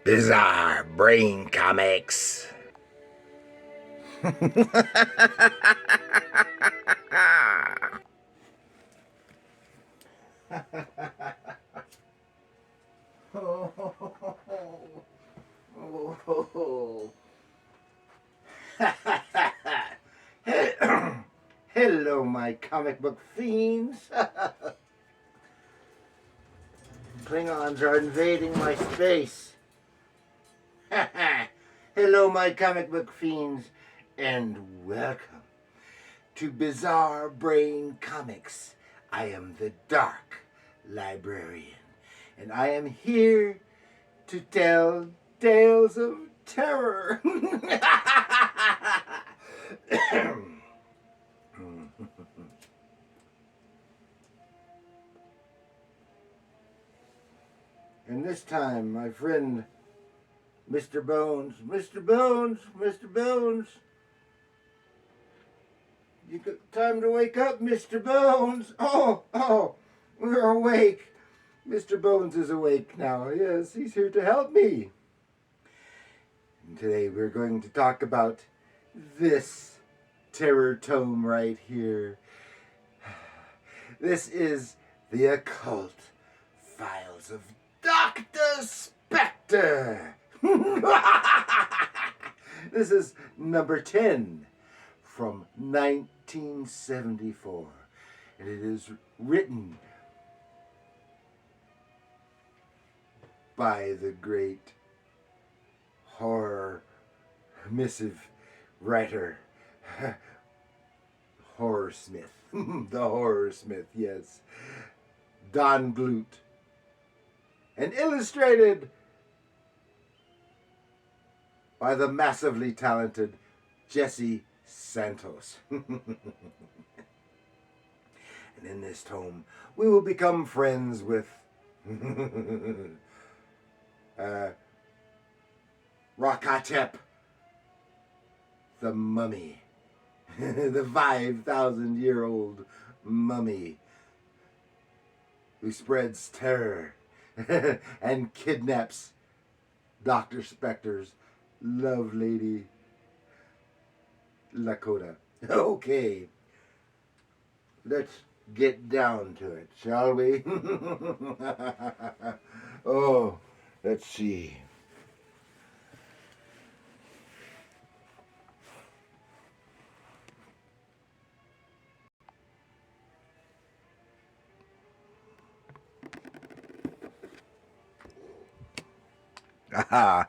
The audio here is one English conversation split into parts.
Bizarre Brain Comics. Hello, my comic book fiends. Klingons are invading my space. Hello, my comic book fiends, and welcome to Bizarre Brain Comics. I am the Dark Librarian, and I am here to tell tales of terror. And this time, my friend, Mr. Bones, Mr. Bones, Mr. Bones. You got time to wake up, Mr. Bones. Oh, we're awake. Mr. Bones is awake now. Yes, he's here to help me. And today we're going to talk about this terror tome right here. This is the Occult Files of Dr. Spektor. This is number 10 from 1974. And it is written by the great horror missive writer, Horror Smith. The Horror Smith, yes. Don Glut. And illustrated by the massively talented Jesse Santos. And in this tome, we will become friends with Rakatep, the mummy, the 5,000-year-old mummy who spreads terror and kidnaps Dr. Spektor's love lady, Lakota. Okay, let's get down to it, shall we? Oh, let's see. Aha,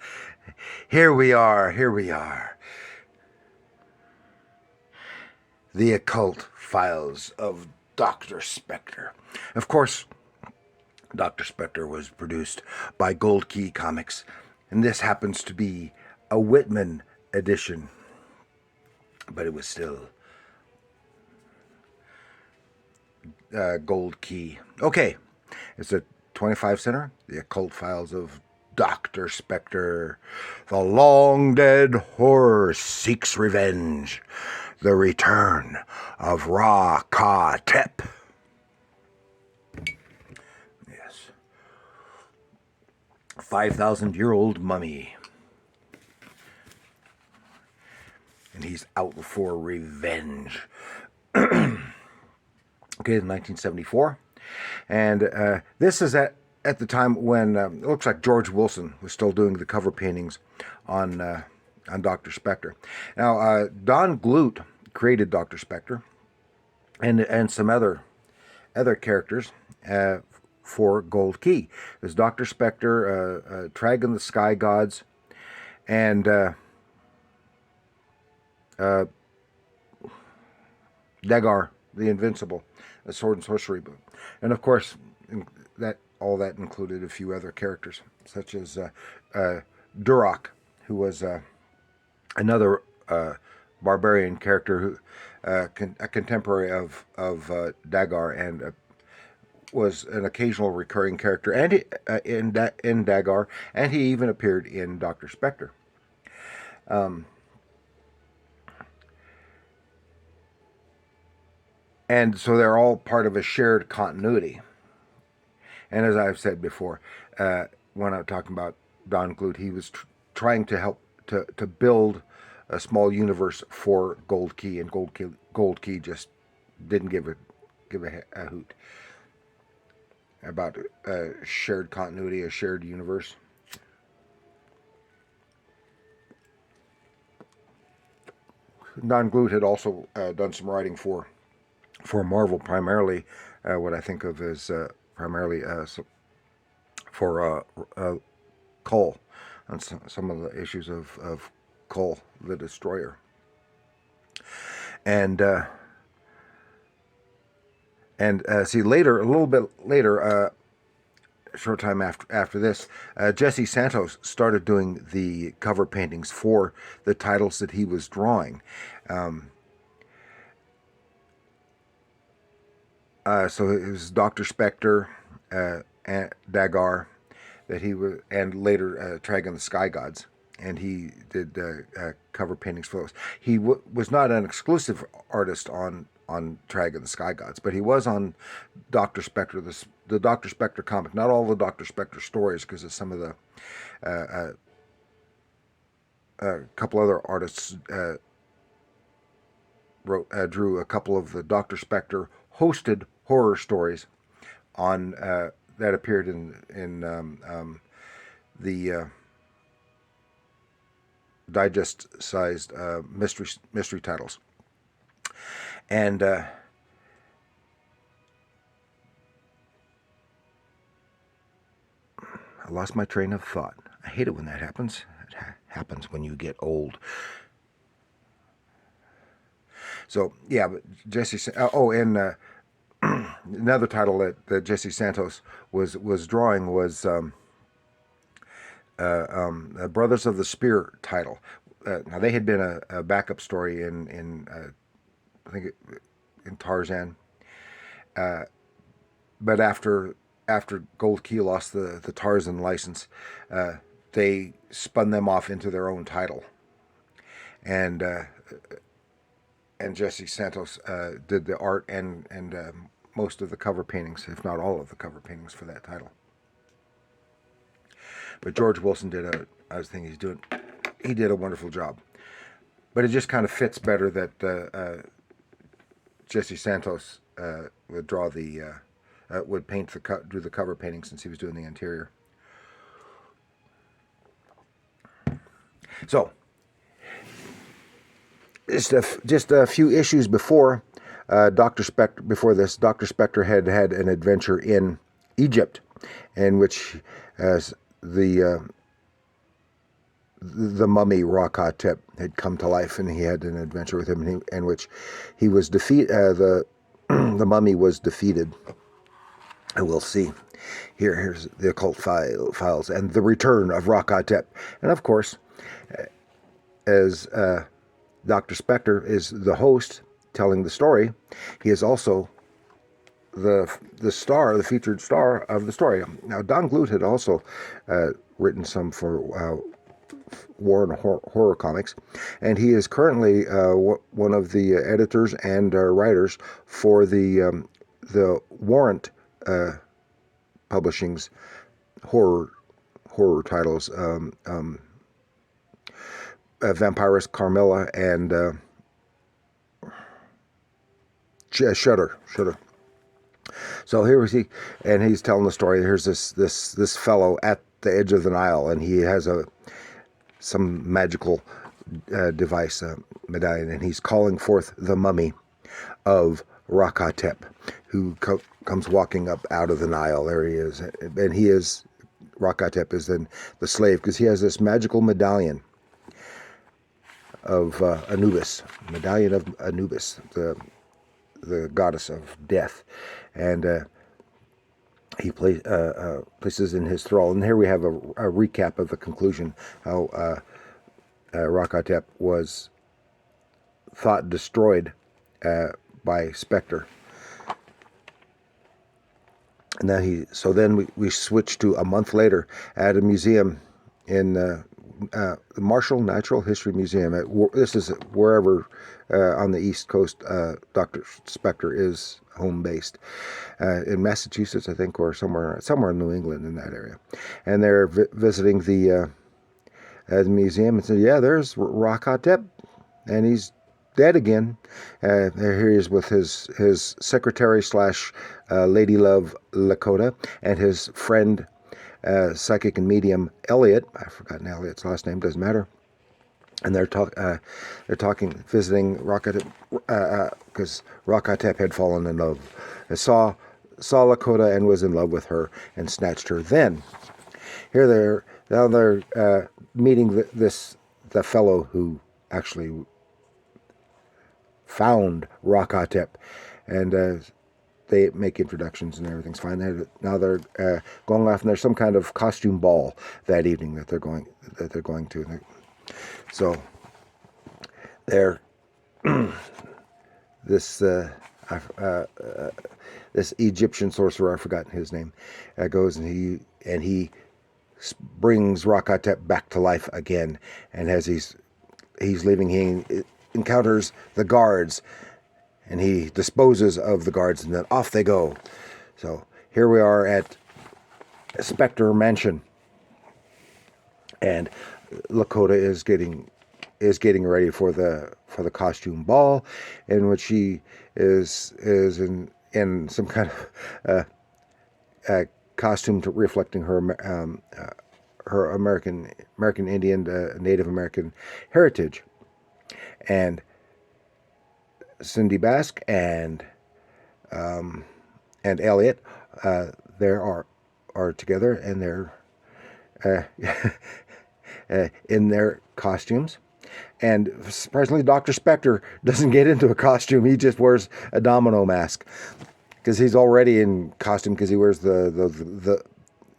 here we are. The Occult Files of Dr. Spektor. Of course, Dr. Spektor was produced by Gold Key Comics, and this happens to be a Whitman edition, but it was still Gold Key. Okay, it's a 25 center, The Occult Files of Dr. Spektor. The long dead horror seeks revenge. The return of Ra-Ka-Tep. Yes. 5,000-year-old mummy. And he's out for revenge. Okay, 1974. And this is at the time when it looks like George Wilson was still doing the cover paintings on Dr. Spektor. Now, Don Glut created Dr. Spektor and some other characters for Gold Key. There's Dr. Spektor, Tragan the Sky Gods, and Dagar the Invincible, a sword and sorcery book. And of course, all that included a few other characters, such as Durak, who was another barbarian character, who a contemporary of Dagar, and was an occasional recurring character, and in Dagar, and he even appeared in Dr. Spektor. And so they're all part of a shared continuity. And as I've said before, when I'm talking about Don Glut. He was trying to help to build a small universe for Gold Key, and Gold Key just didn't give a hoot about a shared continuity, a shared universe. Don Glut had also done some writing for Marvel, primarily what I think of as primarily for Cole, on some of the issues of Cole the Destroyer. And see, later, a little bit later, a short time after this, Jesse Santos started doing the cover paintings for the titles that he was drawing. So it was Dr. Spektor, and Dagar, that he was, and later Tragan the Sky Gods, and he did cover paintings for those. He was not an exclusive artist on Tragan the Sky Gods, but he was on Dr. Spektor, the Dr. Spektor comic. Not all the Dr. Spektor stories, because of some of the a couple other artists drew a couple of the Dr. Spektor hosted horror stories on that appeared in the digest-sized mystery titles. And I lost my train of thought. I hate it when that happens. It happens when you get old. So yeah, but Jesse. And another title that Jesse Santos was drawing was Brothers of the Spear title. Now they had been a backup story in I think in Tarzan, but after Gold Key lost the Tarzan license, they spun them off into their own title, and Jesse Santos did the art and most of the cover paintings, if not all of the cover paintings for that title. But George Wilson he did a wonderful job. But it just kind of fits better that Jesse Santos would draw would do the cover painting, since he was doing the interior. So, just a few issues before Dr. Spektor had an adventure in Egypt, in which the mummy Rock-Hotep had come to life, and he had an adventure with him, in which he was the mummy was defeated. And we'll see. Here's the occult files and the return of Rock-Hotep, and of course, as Dr. Spektor is the host telling the story, he is also the featured star of the story. Now, Don Glut had also written some for war and horror comics, and he is currently one of the editors and writers for the Warrant Publishing's horror titles, Vampirus Carmilla and Shudder. So here is he, and he's telling the story. Here's this fellow at the edge of the Nile, and he has some magical device, medallion, and he's calling forth the mummy of Rock-Hotep, who comes walking up out of the Nile. There he is, and Rock-Hotep is then the slave, because he has this magical medallion of Anubis, medallion of Anubis, the goddess of death, and he places in his thrall. And here we have a recap of the conclusion, how Rock-Hotep was thought destroyed by Spektor. And then we switch to a month later at a museum in the Marshall Natural History Museum. This is wherever on the East Coast Dr. Spektor is home based, in Massachusetts, I think, or somewhere in New England in that area. And they're visiting the museum and said, "Yeah, there's Rakatep, and he's dead again." Here he is with his secretary slash lady love Lakota and his friend psychic and medium Elliot. I've forgotten Elliot's last name, doesn't matter. And they're talking, visiting Rakatep, because Rakatep had fallen in love. Saw Lakota and was in love with her and snatched her. Then here they're meeting the fellow who actually found Rakatep, and they make introductions and everything's fine. Now they're going off, and there's some kind of costume ball that evening that they're going to. So they're this Egyptian sorcerer, I've forgotten his name, goes and he brings Rakatep back to life again. And as he's leaving, he encounters the guards, and he disposes of the guards, and then off they go. So here we are at Spektor Mansion, and Lakota is getting ready for the costume ball, in which she is in some kind of costume reflecting her American Indian, Native American heritage. And Cindy Bask and Elliot, there are together, and they're in their costumes. And surprisingly, Dr. Spektor doesn't get into a costume. He just wears a domino mask, because he's already in costume, because he wears the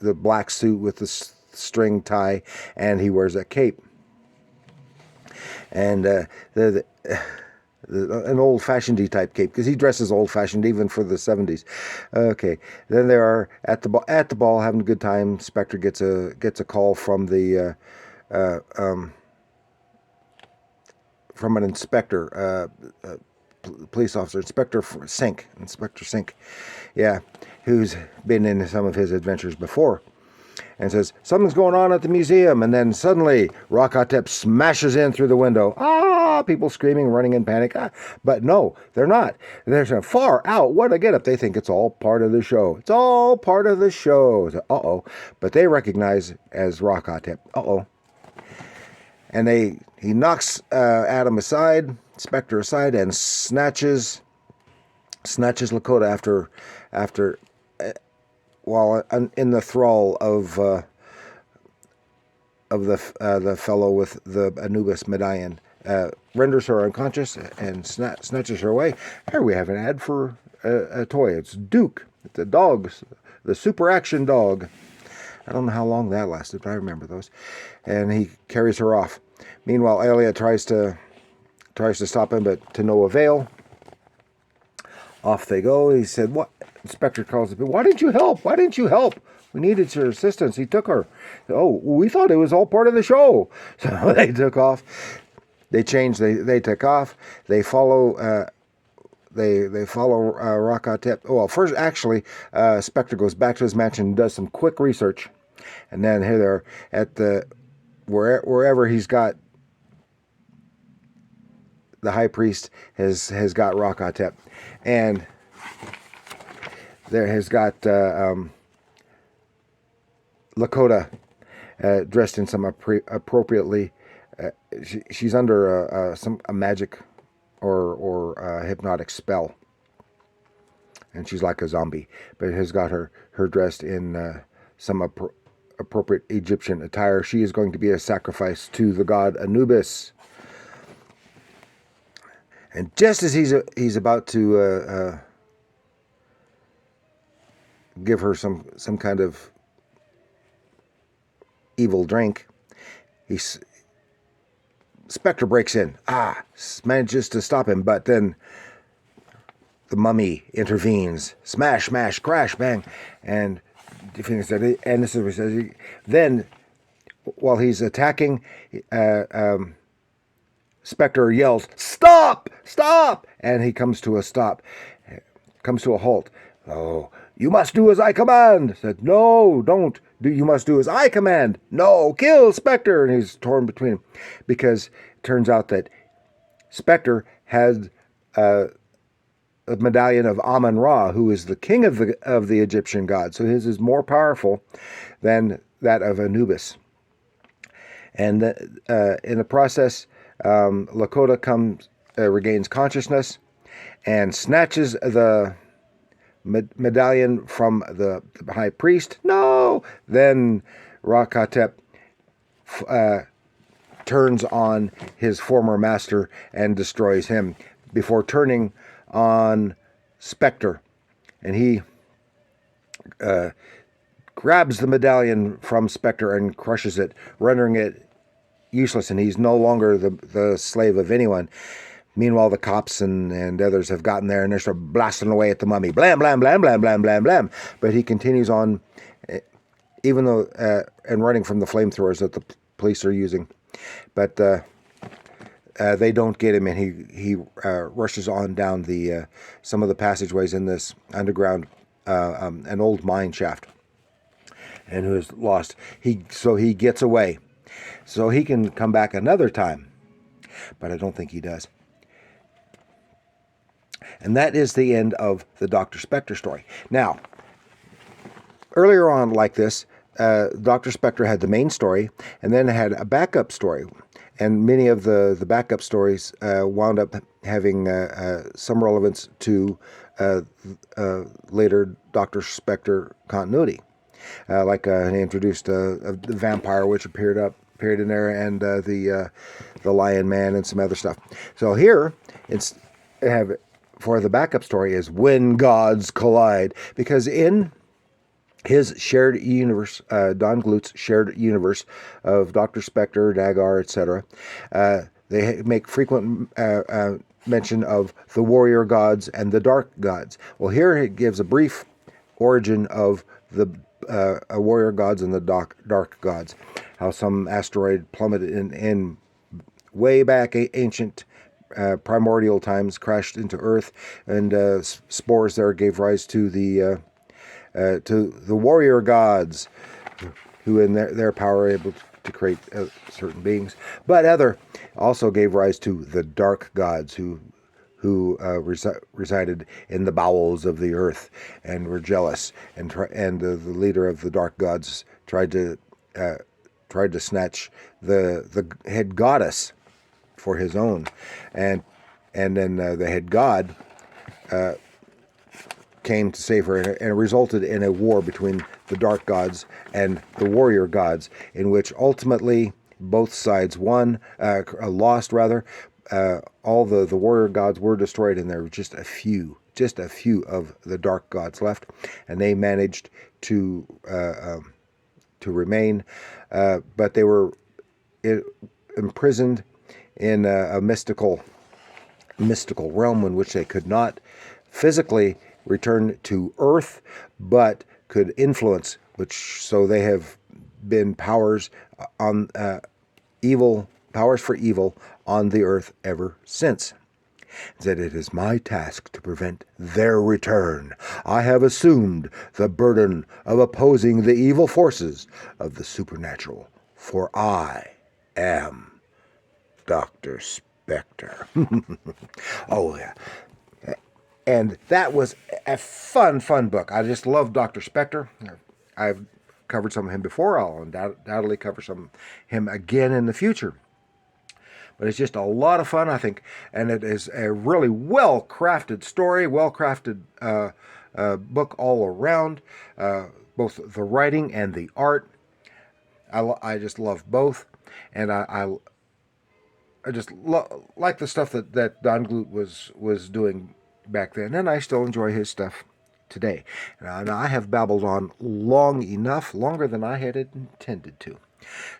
black suit with the string tie, and he wears a cape. And an old-fashioned type cape, because he dresses old-fashioned even for the 70s. Okay, then they are at the ball having a good time. Spektor gets a call from the from an inspector, police officer, Inspector Sink, yeah, who's been in some of his adventures before, and says, "Something's going on at the museum." And then suddenly Rakatep smashes in through the window. People screaming, running in panic. But no, they're not. They're far out. What a get up. They think it's all part of the show. It's all part of the show. So, but they recognize as Rakatep. And he knocks Adam aside, Spektor aside, and snatches Lakota after while in the thrall of the fellow with the Anubis medallion, renders her unconscious and snatches her away. Here we have an ad for a toy. It's Duke. It's a dog, the super action dog. I don't know how long that lasted, but I remember those. And he carries her off. Meanwhile, Elliot tries to stop him, but to no avail. Off they go. He said, "What?" Spektor calls him. "Why didn't you help? Why didn't you help? We needed your assistance." He took her. "Oh, we thought it was all part of the show." So they took off. They changed. They took off. They follow. They follow Rakatep. Well, first, actually, Spektor goes back to his mansion and does some quick research, and then here they're at the wherever he's got the high priest has got Rakatep, and there has got Lakota dressed in some appropriately. She's under a magic or hypnotic spell, and she's like a zombie, but has got her dressed in some appropriate Egyptian attire. She is going to be a sacrifice to the god Anubis. And just as he's about to give her some kind of evil drink, Spektor breaks in. Manages to stop him, but then the mummy intervenes. Smash, smash, crash, bang, and defeats it. And this is what he says. Then while he's attacking, Spektor yells, "Stop! Stop!" And he comes to a stop, comes to a halt. "Oh, you must do as I command." Said, "No, don't. You must do as I command." "No, kill Spektor." And he's torn between them because it turns out that Spektor had a medallion of Amun-Ra, who is the king of the Egyptian god. So his is more powerful than that of Anubis. And in the process, Lakota regains consciousness and snatches the medallion from the high priest. No! Then Ra-Katep turns on his former master and destroys him before turning on Spektor. And he grabs the medallion from Spektor and crushes it, rendering it useless, and he's no longer the slave of anyone. Meanwhile, the cops and others have gotten there, and they start blasting away at the mummy. Blam, blam, blam, blam, blam, blam, blam. But he continues on, even though, and running from the flamethrowers that the police are using. But they don't get him, and he rushes on down the some of the passageways in this underground, an old mine shaft, and who is lost. So he gets away, so he can come back another time, but I don't think he does. And that is the end of the Dr. Spektor story. Now, earlier on like this, Dr. Spektor had the main story, and then had a backup story. And many of the backup stories wound up having some relevance to later Dr. Spektor continuity. Like he introduced the vampire, which appeared in there, and the Lion Man, and some other stuff. So here, for the backup story is When Gods Collide, because in his shared universe, Don Glut's shared universe of Dr. Spektor, Dagar, etc., they make frequent mention of the warrior gods and the dark gods. Well, here it gives a brief origin of the warrior gods and the dark gods. How some asteroid plummeted in way back ancient primordial times, crashed into Earth, and spores there gave rise to the warrior gods, who in their power are able to create certain beings. But other also gave rise to the dark gods, who resided in the bowels of the earth and were jealous, and the leader of the dark gods tried to snatch the head goddess for his own, and then the head god came to save her, and it resulted in a war between the dark gods and the warrior gods, in which ultimately both sides lost rather. All the warrior gods were destroyed, and there were just a few of the dark gods left, and they managed to remain, but they were imprisoned in a mystical realm in which they could not physically return to Earth, but could influence, so they have been powers for evil on the earth ever since. That it is my task to prevent their return. I have assumed the burden of opposing the evil forces of the supernatural, for I am Dr. Spektor. Oh, yeah. And that was a fun book. I just love Dr. Spektor. I've covered some of him before. I'll undoubtedly cover some of him again in the future. But it's just a lot of fun, I think. And it is a really well-crafted story, well-crafted book all around. Both the writing and the art. I just love both. And I just like the stuff that Don Glut was doing back then, and I still enjoy his stuff today. Now, I have babbled on long enough, longer than I had intended to.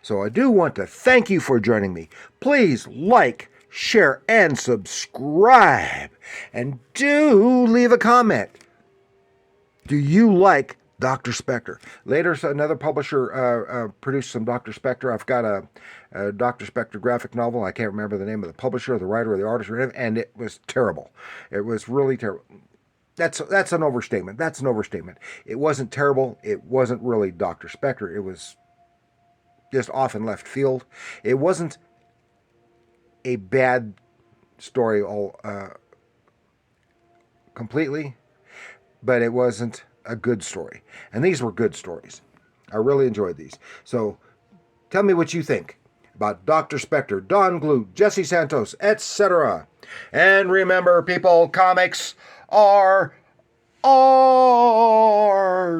So I do want to thank you for joining me. Please like, share, and subscribe. And do leave a comment. Do you like Dr. Spektor. Later, another publisher produced some Dr. Spektor. I've got a Dr. Spektor graphic novel. I can't remember the name of the publisher, the writer, or the artist, and it was terrible. It was really terrible. That's an overstatement. That's an overstatement. It wasn't terrible. It wasn't really Dr. Spektor. It was just off in left field. It wasn't a bad story all completely, but it wasn't a good story. And these were good stories. I really enjoyed these. So tell me what you think about Dr. Spektor, Don Glut, Jesse Santos, etc. And remember, people, comics are art.